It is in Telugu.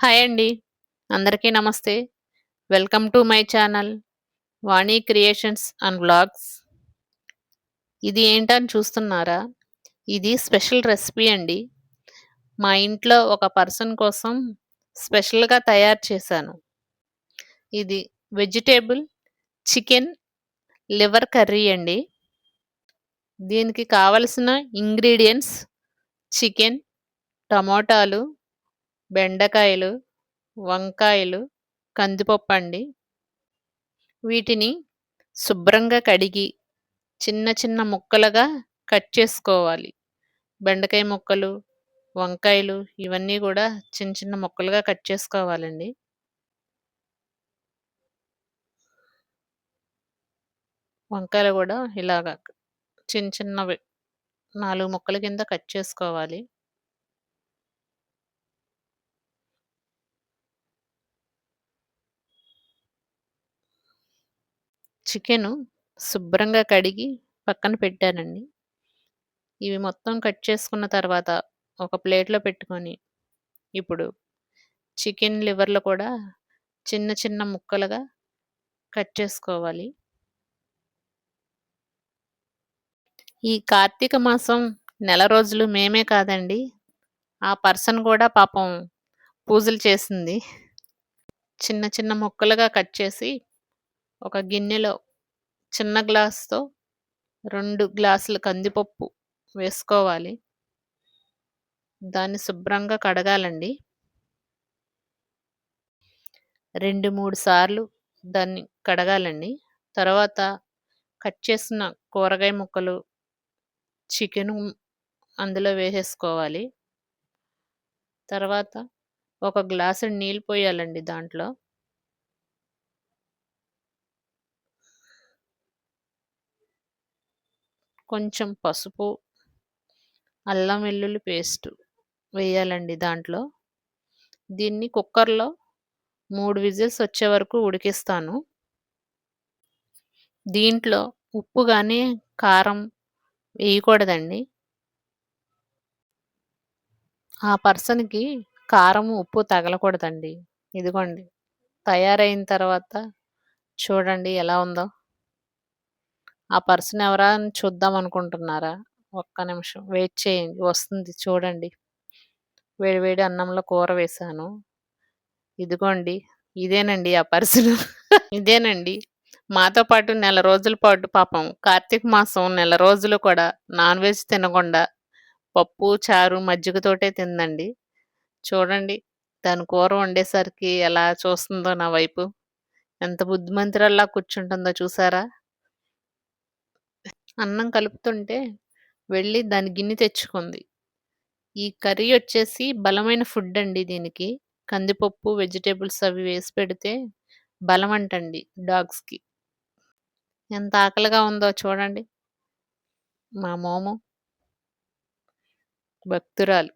హాయ్ అండి. అందరికీ నమస్తే. Welcome to my channel Vani creations and vlogs. ఇది ఏంటని చూస్తున్నారా? ఇది స్పెషల్ రెసిపీ అండి. మా ఇంట్లో ఒక పర్సన్ కోసం స్పెషల్‌గా తయారు చేశాను. ఇది వెజిటబుల్ చికెన్ లివర్ కర్రీ అండి. దీనికి కావలసిన ఇంగ్రీడియెంట్స్ చికెన్, టమోటాలు, బెండకాయలు, వంకాయలు, కందిపప్పండి. వీటిని శుభ్రంగా కడిగి చిన్న చిన్న ముక్కలుగా కట్ చేసుకోవాలి. బెండకాయ ముక్కలు, వంకాయలు ఇవన్నీ గూడా చిన్న చిన్న ముక్కలుగా కట్ చేసుకోవాలండి. వంకాయలు గూడా ఇలాగ చిన్న చిన్నవి 4 ముక్కల కింద కట్ చేసుకోవాలి. చికెను శుభ్రంగా కడిగి పక్కన పెట్టానండి. ఇవి మొత్తం కట్ చేసుకున్న తర్వాత ఒక ప్లేట్‌లో పెట్టుకొని, ఇప్పుడు చికెన్ లివర్‌లు కూడా చిన్న చిన్న ముక్కలుగా కట్ చేసుకోవాలి. ఈ కార్తీక మాసం నెల రోజులు మేమే కాదండి, ఆ పర్సన్ గూడా పాపం పూజలు చేసింది. చిన్న చిన్న ముక్కలుగా కట్ చేసి ఒక గిన్నెలో చిన్న గ్లాస్‌తో 2 గ్లాసులు కందిపప్పు వేసుకోవాలి. దాన్ని శుభ్రంగా కడగాలండి. 2, 3 సార్లు దాన్ని కడగాలండి. తర్వాత కట్ చేసిన కూరగాయ ముక్కలు, చికెను అందులో వేసేసుకోవాలి. తర్వాత ఒక గ్లాసుడు నీళ్ళు పోయాలండి దాంట్లో. కొంచెం పసుపు, అల్లం వెల్లుల్లి పేస్టు వేయాలండి దాంట్లో. దీన్ని కుక్కర్‌లో 3 విజిల్స్ వచ్చే వరకు ఉడికిస్తాను. దీంట్లో ఉప్పు గాని, కారం వేయకూడదండి. ఆ పర్సన్‌కి కారం, ఉప్పు తగలకూడదండి. ఇదిగోండి తయారైన తర్వాత చూడండి ఎలా ఉందో. ఆ పర్సన్ ఎవరా అని చూద్దాం అనుకుంటున్నారా? ఒక్క నిమిషం వెయిట్ చేయండి. వస్తుంది చూడండి. వేడి వేడి అన్నంలో కూర వేశాను. ఇదిగోండి ఇదేనండి ఆ పర్సను. ఇదేనండి. మాతో పాటు నెల రోజుల పాటు పాపం కార్తీక మాసం నెల రోజులు కూడా నాన్ వెజ్ తినకుండా పప్పు, చారు, మజ్జిగతోటే తిందండి. చూడండి దాని కూర వండేసరికి ఎలా చూస్తుందో నా వైపు. ఎంత బుద్ధిమంతురాల్లా కూర్చుంటుందో చూసారా? అన్నం కలుపుతుంటే వెళ్ళి దాని గిన్నె తెచ్చుకుంది. ఈ కర్రీ వచ్చేసి బలమైన ఫుడ్ అండి దీనికి. కందిపప్పు, వెజిటబుల్స్ అవి వేసి పెడితే బలమంటండి డాగ్స్‌కి. ఎంత ఆకలిగా ఉందో చూడండి. మా మోము భక్తురాలు.